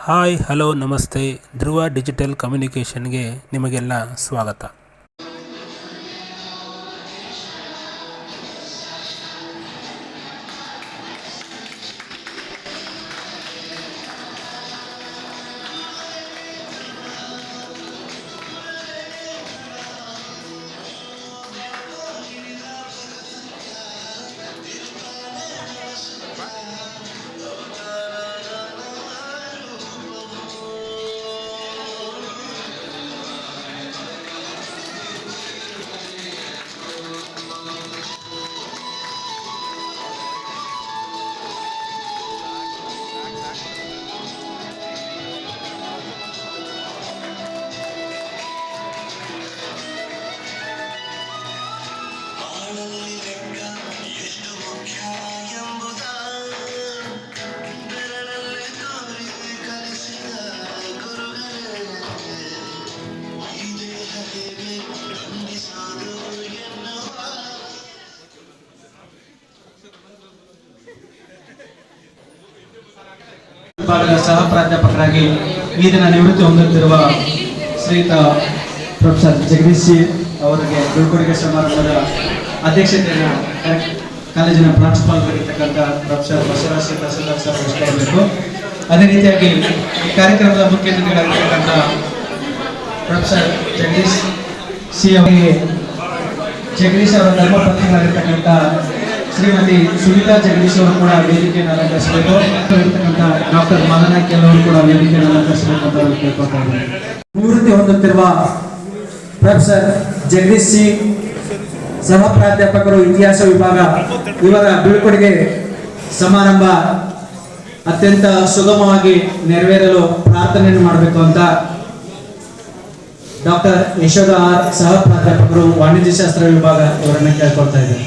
Hi hello ನಮಸ್ತೆ. ಧ್ರುವ digital ಕಮ್ಯುನಿಕೇಷನ್ಗೆ ನಿಮಗೆಲ್ಲ ಸ್ವಾಗತ. ವಿಭಾಗದ ಸಹ ಪ್ರಾಧ್ಯಾಪಕರಾಗಿ ಈ ದಿನ ನಿವೃತ್ತಿ ಹೊಂದುತ್ತಿರುವ ಶ್ರೀಯುತ ಪ್ರೊಫೆಸರ್ ಜಗದೀಶ್ ಜಿ ಅವರಿಗೆ ಬೀಳ್ಕೊಡುಗೆ ಸಮಾರಂಭದ ಅಧ್ಯಕ್ಷತೆಯನ್ನು ಕಾಲೇಜಿನ ಪ್ರಾಂಶುಪಾಲರಾಗಿರ್ತಕ್ಕಂಥ ಪ್ರೊಫೆಸರ್ ಬಸವರಾಜ್ ತಹಸೀಲ್ದಾರ್ ಸರ್ ವಹಿಸಿಕೊಳ್ಳಬೇಕು. ಅದೇ ರೀತಿಯಾಗಿ ಈ ಕಾರ್ಯಕ್ರಮದ ಮುಖ್ಯ ಅತಿಥಿಗಳಾಗಿರ್ತಕ್ಕಂಥ ಪ್ರೊಫೆಸರ್ ಜಗದೀಶ್ ಸಿ ಅವರಿಗೆ ಜಗದೀಶ್ ಅವರ ಧರ್ಮಪತ್ನಿಗಳಾಗಿರ್ತಕ್ಕಂಥ ಶ್ರೀಮತಿ ಸುನೀತಾ ಜಗದೀಶ್ ಅವರು ಕೂಡ ವೇದಿಕೆಯನ್ನು ಅಲಂಕರಿಸಬೇಕು. ಡಾಕ್ಟರ್ ಮದನಾಕಿ ಅವರು ಕೂಡ ವೇದಿಕೆಯನ್ನು ಅಲಂಕರಿಸಬೇಕು ಅಂತ ಕೇಳ್ಕೊತಾ ಇದ್ದಾರೆ. ನಿವೃತ್ತಿ ಹೊಂದುತ್ತಿರುವ ಪ್ರೊಫೆಸರ್ ಜಗದೀಶ್ ಸಿ ಸಹ ಪ್ರಾಧ್ಯಾಪಕರು ಇತಿಹಾಸ ವಿಭಾಗ, ಇವರ ಬೀಳ್ಕೊಡುಗೆ ಸಮಾರಂಭ ಅತ್ಯಂತ ಸುಗಮವಾಗಿ ನೆರವೇರಲು ಪ್ರಾರ್ಥನೆಯನ್ನು ಮಾಡಬೇಕು ಅಂತ ಡಾಕ್ಟರ್ ಯಶೋಧ ಆರ್ ಸಹ ಪ್ರಾಧ್ಯಾಪಕರು ವಾಣಿಜ್ಯ ಶಾಸ್ತ್ರ ವಿಭಾಗ ಇವರನ್ನು ಕೇಳ್ಕೊಳ್ತಾ ಇದ್ದಾರೆ.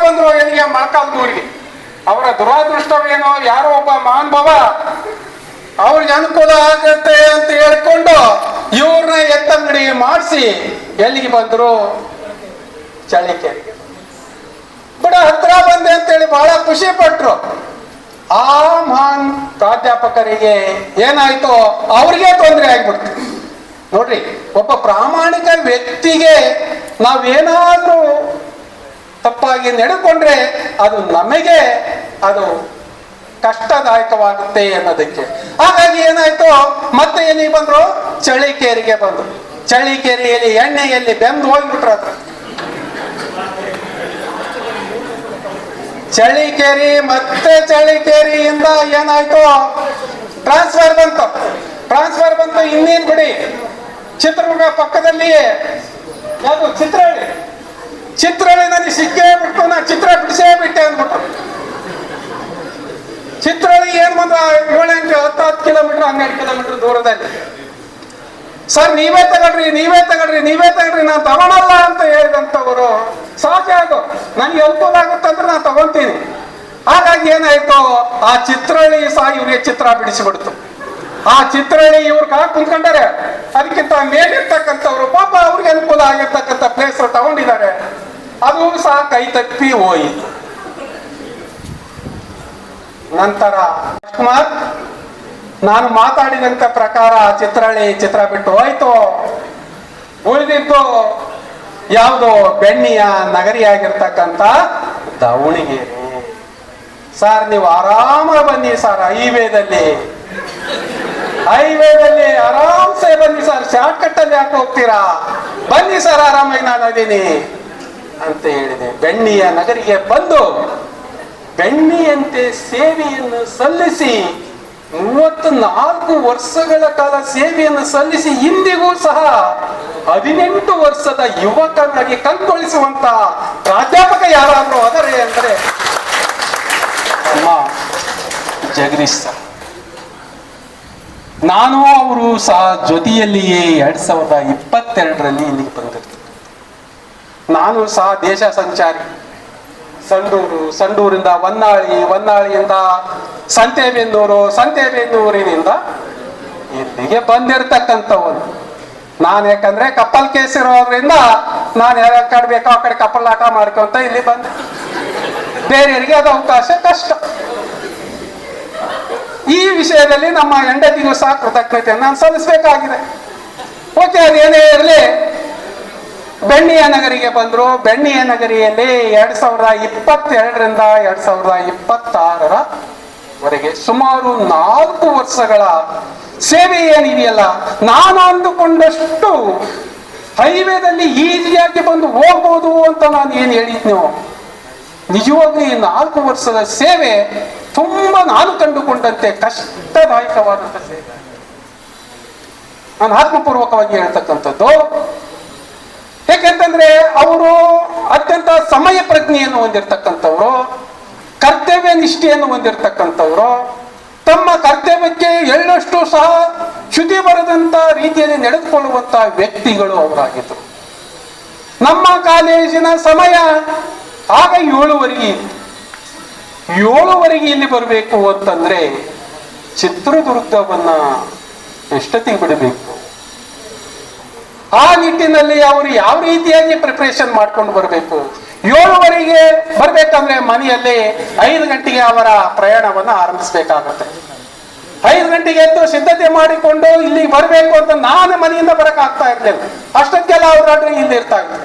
ಬಂದ್ರು ಎಲ್ಲಿಗೆ ಮೊಳಕಾಲ್ಮೂರಿಗೆ. ಅವರ ದುರಾದೃಷ್ಟವೇನೋ ಯಾರೋ ಒಬ್ಬ ಮಹಾನುಭಾವ ಅವ್ರಿಗೆ ಅನುಕೂಲ ಆಗತ್ತೆ ಅಂತ ಹೇಳ್ಕೊಂಡು ಇವ್ರನ್ನ ಎತ್ತಂಗಡಿ ಮಾಡಿಸಿ ಎಲ್ಲಿಗೆ ಬಂದ್ರು? ಚಳ್ಳಕೆರೆಗೆ. ಬಿಡ ಹತ್ರ ಬಂದೆ ಅಂತೇಳಿ ಬಹಳ ಖುಷಿ ಪಟ್ರು. ಆ ಮಹಾನ್ ಪ್ರಾಧ್ಯಾಪಕರಿಗೆ ಏನಾಯ್ತು, ಅವ್ರಿಗೆ ತೊಂದರೆ ಆಗ್ಬಿಡ್ತು. ನೋಡ್ರಿ, ಒಬ್ಬ ಪ್ರಾಮಾಣಿಕ ವ್ಯಕ್ತಿಗೆ ನಾವೇನಾದ್ರೂ ತಪ್ಪಾಗಿ ನಡೆಕೊಂಡ್ರೆ ಅದು ನಮಗೆ ಅದು ಕಷ್ಟದಾಯಕವಾಗುತ್ತೆ ಅನ್ನೋದಕ್ಕೆ. ಹಾಗಾಗಿ ಏನಾಯ್ತು, ಮತ್ತೆ ಎಲ್ಲಿ ಬಂದ್ರು? ಚಳ್ಳಕೆರೆಗೆ ಬಂದ್ರು. ಚಳ್ಳಕೆರೆಯಲ್ಲಿ ಎಣ್ಣೆಯಲ್ಲಿ ಬೆಂದು ಹೋಗ್ಬಿಟ್ರು. ಹತ್ರ ಚಳ್ಳಕೆರೆ, ಮತ್ತೆ ಚಳ್ಳಕೆರೆಯಿಂದ ಏನಾಯ್ತು, ಟ್ರಾನ್ಸ್ಫರ್ ಬಂತು. ಇನ್ನೇನ್ ಬಿಡಿ, ಚಿತ್ರದುರ್ಗ ಪಕ್ಕದಲ್ಲಿ ಯಾವುದು ಚಿತ್ರಹಳ್ಳಿ ನನಗೆ ಸಿಕ್ಕೇ ಬಿಟ್ಟು ನಾ ಚಿತ್ರ ಬಿಡಿಸೇ ಬಿಟ್ಟೆ ಅಂದ್ಬಿಟ್ಟು. ಚಿತ್ರಹಳ್ಳಿ ಏನ್ ಬಂದ 7-8 10 ಕಿಲೋಮೀಟರ್ 12 ಕಿಲೋಮೀಟರ್ ದೂರದಲ್ಲಿ. ಸರ್ ನೀವೇ ತಗೊಳ್ರಿ ನಾನು ತಗೊಳಲ್ಲ ಅಂತ ಹೇಳಿದಂಥವರು, ಸಾಧ್ಯ ಆಗೋ ನನಗೆ ಅನುಕೂಲ ಆಗುತ್ತಂದ್ರೆ ನಾನು ತಗೊಂತೀನಿ. ಹಾಗಾಗಿ ಏನಾಯ್ತು, ಆ ಚಿತ್ರಹಳ್ಳಿ ಸಹ ಇವ್ರಿಗೆ ಚಿತ್ರ ಬಿಡಿಸಿಬಿಡ್ತು. ಆ ಚಿತ್ರಹಳ್ಳಿ ಇವ್ರಿಗೆ ಕುಂತ್ಕೊಂಡಾರೆ, ಅದಕ್ಕಿಂತ ಮೇಲಿರ್ತಕ್ಕಂಥವ್ರು ಪಾಪ ಅವ್ರಿಗೆ ಅನುಕೂಲ ಆಗಿರ್ತಕ್ಕಂಥ ಪ್ಲೇಸ್ ತಗೊಂಡಿದ್ದಾರೆ, ಅದು ಸಹ ಕೈ ತಪ್ಪಿ ಹೋಯಿತು. ನಂತರ ಕುಮಾರ್ ನಾನು ಮಾತಾಡಿದಂತ ಪ್ರಕಾರ ಚಿತ್ರಹಳ್ಳಿ ಚಿತ್ರ ಬಿಟ್ಟು ಹೋಯ್ತು. ಉಳಿದಿದ್ದು ಯಾವುದು, ಬೆಣ್ಣಿಯ ನಗರಿಯಾಗಿರ್ತಕ್ಕಂಥ ದಾವಣಗೆರೆ. ಸರ್ ನೀವು ಆರಾಮ ಬನ್ನಿ ಸರ್, ಹೈವೇದಲ್ಲಿ ಆರಾಮ್ಸೆ ಬನ್ನಿ ಸರ್, ಶಾರ್ಟ್ ಕಟ್ ಅಲ್ಲಿ ಯಾಕೆ ಹೋಗ್ತೀರಾ, ಬನ್ನಿ ಸರ್ ಆರಾಮಾಗಿ ನಾನು ಅದೀನಿ ಅಂತ ಹೇಳಿದೆ. ಬೆಣ್ಣಿಯ ನಗರಿಗೆ ಬಂದು ಬೆಣ್ಣಿಯಂತೆ ಸೇವೆಯನ್ನು ಸಲ್ಲಿಸಿ 34 ವರ್ಷಗಳ ಕಾಲ ಸೇವೆಯನ್ನು ಸಲ್ಲಿಸಿ ಇಂದಿಗೂ ಸಹ 18 ವರ್ಷದ ಯುವಕನಾಗಿ ಕಣ್ಕೊಳಿಸುವಂತ ಪ್ರಾಧ್ಯಾಪಕ ಯಾರಾದ್ರೂ ಅದರೇ ಅಂದರೆ ನಮ್ಮ ಜಗದೀಶ್ ಸರ್. ನಾನು ಅವರು ಸಹ ಜೊತೆಯಲ್ಲಿಯೇ 2022ರಲ್ಲಿ ಇಲ್ಲಿಗೆ ಬಂದಿದ್ದೆ. ನಾನು ಸಹ ದೇಶ ಸಂಚಾರಿ. ಸಂಡೂರಿಂದ ಹೊನ್ನಾಳಿಯಿಂದ ಸಂತೆಬೆನ್ನೂರಿನಿಂದ ಇಲ್ಲಿಗೆ ಬಂದಿರತಕ್ಕಂಥವನು ನಾನು. ಯಾಕಂದ್ರೆ ಕಪ್ಪಲ್ ಕೇಸ್ ಇರೋದ್ರಿಂದ ನಾನು ಯಾವ ಕಡೆ ಬೇಕೋ ಆ ಕಡೆ ಕಪ್ಪಲ್ ಆಟ ಮಾಡ್ಕೊಂತ ಇಲ್ಲಿ ಬಂದೆ. ಬೇರೆಯವರಿಗೆ ಅದು ಅವಕಾಶ ಕಷ್ಟ. ಈ ವಿಷಯದಲ್ಲಿ ನಮ್ಮ ಹೆಂಡತಿಗೂ ಸಹ ಕೃತಜ್ಞತೆಯನ್ನು ನಾನು ಸಲ್ಲಿಸಬೇಕಾಗಿದೆ. ಓಕೆ, ಅದೇನೇ ಇರಲಿ, ಬೆಣ್ಣಿಯ ನಗರಿಗೆ ಬಂದ್ರು. ಬೆಣ್ಣಿಯ ನಗರಿಯಲ್ಲಿ 2022ರಿಂದ 2026ರವರೆಗೆ ಸುಮಾರು 4 ವರ್ಷಗಳ ಸೇವೆ ಏನಿದೆಯಲ್ಲ, ನಾನು ಅಂದುಕೊಂಡಷ್ಟು ಹೈವೇದಲ್ಲಿ ಈಸಿಯಾಗಿ ಬಂದು ಹೋಗ್ಬೋದು ಅಂತ ನಾನು ಏನು ಹೇಳಿದ್ನೋ, ನಿಜವಾಗ್ಲೂ ಈ 4 ವರ್ಷದ ಸೇವೆ ತುಂಬಾ ನಾನು ಕಂಡುಕೊಂಡಂತೆ ಕಷ್ಟದಾಯಕವಾದಂತ ಸೇವೆ. ನಾನು ಆತ್ಮಪೂರ್ವಕವಾಗಿ ಹೇಳ್ತಕ್ಕಂಥದ್ದು. ಯಾಕೆಂತಂದ್ರೆ ಅವರು ಅತ್ಯಂತ ಸಮಯ ಪ್ರಜ್ಞೆಯನ್ನು ಹೊಂದಿರತಕ್ಕಂಥವ್ರು, ಕರ್ತವ್ಯ ನಿಷ್ಠೆಯನ್ನು ಹೊಂದಿರತಕ್ಕಂಥವ್ರು, ತಮ್ಮ ಕರ್ತವ್ಯಕ್ಕೆ ಎಳ್ಳಷ್ಟು ಸಹ ಚ್ಯುತಿ ಬರದಂತ ರೀತಿಯಲ್ಲಿ ನಡೆದುಕೊಳ್ಳುವಂತ ವ್ಯಕ್ತಿಗಳು ಅವರಾಗಿದ್ದರು. ನಮ್ಮ ಕಾಲೇಜಿನ ಸಮಯ ಆಗ 7:15 ಇತ್ತು. 7:15 ಇಲ್ಲಿ ಬರಬೇಕು ಅಂತಂದ್ರೆ ಚಿತ್ರದುರ್ಗವನ್ನ ಎಷ್ಟೊತ್ತಿಗೆ ಬಿಡಬೇಕು? ಆ ನಿಟ್ಟಿನಲ್ಲಿ ಅವರು ಯಾವ ರೀತಿಯಾಗಿ ಪ್ರಿಪರೇಷನ್ ಮಾಡ್ಕೊಂಡು ಬರಬೇಕು? 7:15 ಬರ್ಬೇಕಂದ್ರೆ ಮನೆಯಲ್ಲಿ 5 ಗಂಟೆಗೆ ಅವರ ಪ್ರಯಾಣವನ್ನ ಆರಂಭಿಸಬೇಕಾಗತ್ತೆ. 5 ಗಂಟೆಗೆ ಎದ್ದು ಸಿದ್ಧತೆ ಮಾಡಿಕೊಂಡು ಇಲ್ಲಿಗೆ ಬರಬೇಕು ಅಂತ ನಾನು ಮನೆಯಿಂದ ಬರಕ್ ಆಗ್ತಾ ಇರ್ಲಿಲ್ಲ. ಅಷ್ಟಕ್ಕೆಲ್ಲ ಅವ್ರ ಇಲ್ಲಿ ಇರ್ತಾ ಇದ್ರು.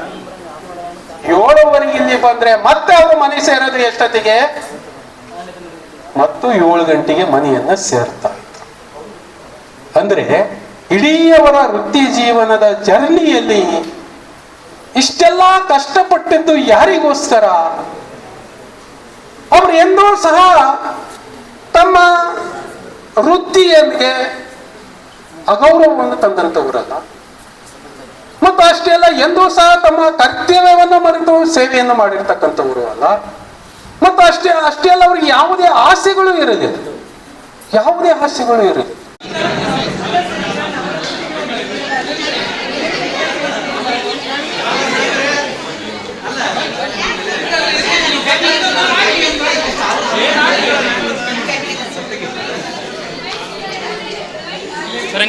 7:15 ಇಲ್ಲಿ ಬಂದ್ರೆ ಮತ್ತೆ ಅವರು ಮನೆ ಸೇರೋದು ಎಷ್ಟೊತ್ತಿಗೆ? ಮತ್ತು 7 ಗಂಟೆಗೆ ಮನೆಯನ್ನ ಸೇರ್ತಾ ಇದ್ರು. ಅಂದ್ರೆ ಇಡೀ ಅವರ ವೃತ್ತಿ ಜೀವನದ ಜರ್ನಿಯಲ್ಲಿ ಇಷ್ಟೆಲ್ಲ ಕಷ್ಟಪಟ್ಟಿದ್ದು ಯಾರಿಗೋಸ್ಕರ? ಅವರು ಎಂದೂ ಸಹ ತಮ್ಮ ವೃತ್ತಿಯನ್ಗೆ ಅಗೌರವವನ್ನು ತಂದಂತವರಲ್ಲ, ಮತ್ತು ಅಷ್ಟೇ ಅಲ್ಲ ಎಂದೂ ಸಹ ತಮ್ಮ ಕರ್ತವ್ಯವನ್ನು ಮರೆತು ಸೇವೆಯನ್ನು ಮಾಡಿರ್ತಕ್ಕಂಥವರು ಅಲ್ಲ, ಮತ್ತು ಅಷ್ಟೇ ಅಲ್ಲ ಅವ್ರಿಗೆ ಯಾವುದೇ ಆಸೆಗಳು ಇರಲಿಲ್ಲ.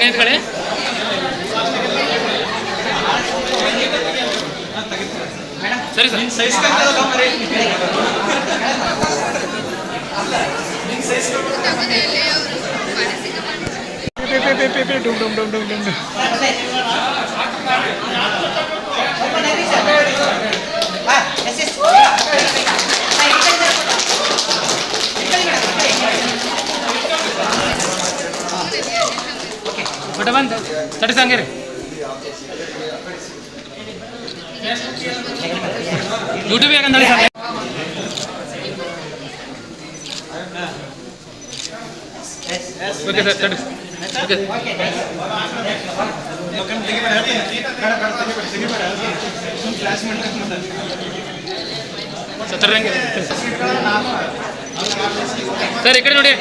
ಹಂಗೆ ನಿಂತ್ಕೊಳ್ಳಿ. ಸರಿ ಸರ್. ಬಟ್ ಬಂದು ತಡಿ ಸಂಗೆ ರೀ ಯೂಟ್ಯೂಬ್ ಯಾಕಂದ್ರೆ ಸರ್. ಓಕೆ ಸರ್ ತಡಿ. ಓಕೆ ಸರ್ ಹಂಗೆ ಸರ್ ಈ ಕಡೆ ನೋಡಿ.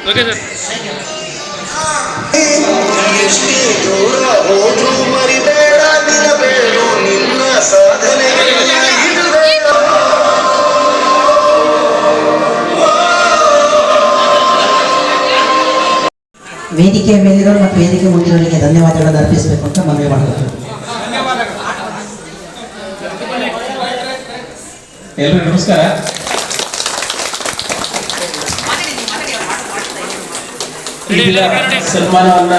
Okay sir. ವೇದಿಕೆಯ ಮೇಲಿರೋ ಮತ್ತು ವೇದಿಕೆ ಮುಂದಿರೋರಿಗೆ ಧನ್ಯವಾದಗಳನ್ನು ಅರ್ಪಿಸಬೇಕು ಅಂತ ಮನವಿ ಮಾಡ್ತಾರೆ. ಎಲ್ರಿಗೂ ನಮಸ್ಕಾರ. ಸನ್ಮಾನವನ್ನ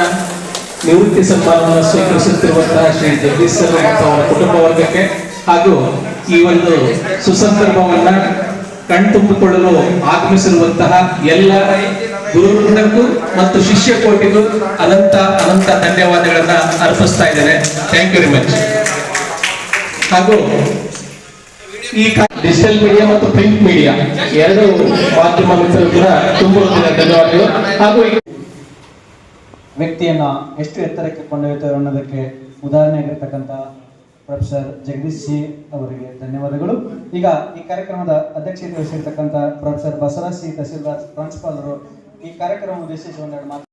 ನಿವೃತ್ತಿ ಸನ್ಮಾನವನ್ನು ಸ್ವೀಕರಿಸುತ್ತಿರುವಂತಹ ಶ್ರೀ ಜಗದೀಶ್ ಸರ್ ಮತ್ತು ಅವರ ಕುಟುಂಬ ವರ್ಗಕ್ಕೆ ಹಾಗೂ ಈ ಒಂದು ಸುಸಂದರ್ಭವನ್ನ ಕಣ್ತುಂಬಿಕೊಳ್ಳಲು ಆಗಮಿಸಿರುವಂತಹ ಎಲ್ಲ ಗುರುವೃಂದಕ್ಕೂ ಮತ್ತು ಶಿಷ್ಯ ಕೋಟಿಗೂ ಅನಂತ ಅನಂತ ಧನ್ಯವಾದಗಳನ್ನ ಅರ್ಪಿಸ್ತಾ ಇದ್ದೇನೆ. Thank you very much. ಹಾಗೂ ಈ ಡಿಜಿಟಲ್ ಮೀಡಿಯಾ ಮತ್ತು ಪ್ರಿಂಟ್ ಮೀಡಿಯಾ ಎರಡು ಮಾಧ್ಯಮ ಮಿತ್ರರು ಕೂಡ ತುಂಬ ಧನ್ಯವಾದಗಳು. ಹಾಗೂ ವ್ಯಕ್ತಿಯನ್ನ ಎಷ್ಟು ಎತ್ತರಕ್ಕೆ ಕೊಂಡೊಯ್ಯುತ್ತೇವೆ ಅನ್ನೋದಕ್ಕೆ ಉದಾಹರಣೆಯಾಗಿರ್ತಕ್ಕಂಥ ಪ್ರೊಫೆಸರ್ ಜಗದೀಶ್ ಸಿ ಅವರಿಗೆ ಧನ್ಯವಾದಗಳು. ಈಗ ಈ ಕಾರ್ಯಕ್ರಮದ ಅಧ್ಯಕ್ಷತೆ ವಹಿಸಿರ್ತಕ್ಕಂಥ ಪ್ರೊಫೆಸರ್ ಬಸವರಾಜ್ ಸಿ ತಹಸೀಲ್ದಾರ್ ಪ್ರಾಂಶುಪಾಲರು ಈ ಕಾರ್ಯಕ್ರಮ ಉದ್ದೇಶಿಸಿ ಒಂದೆರಡು ಮಾತು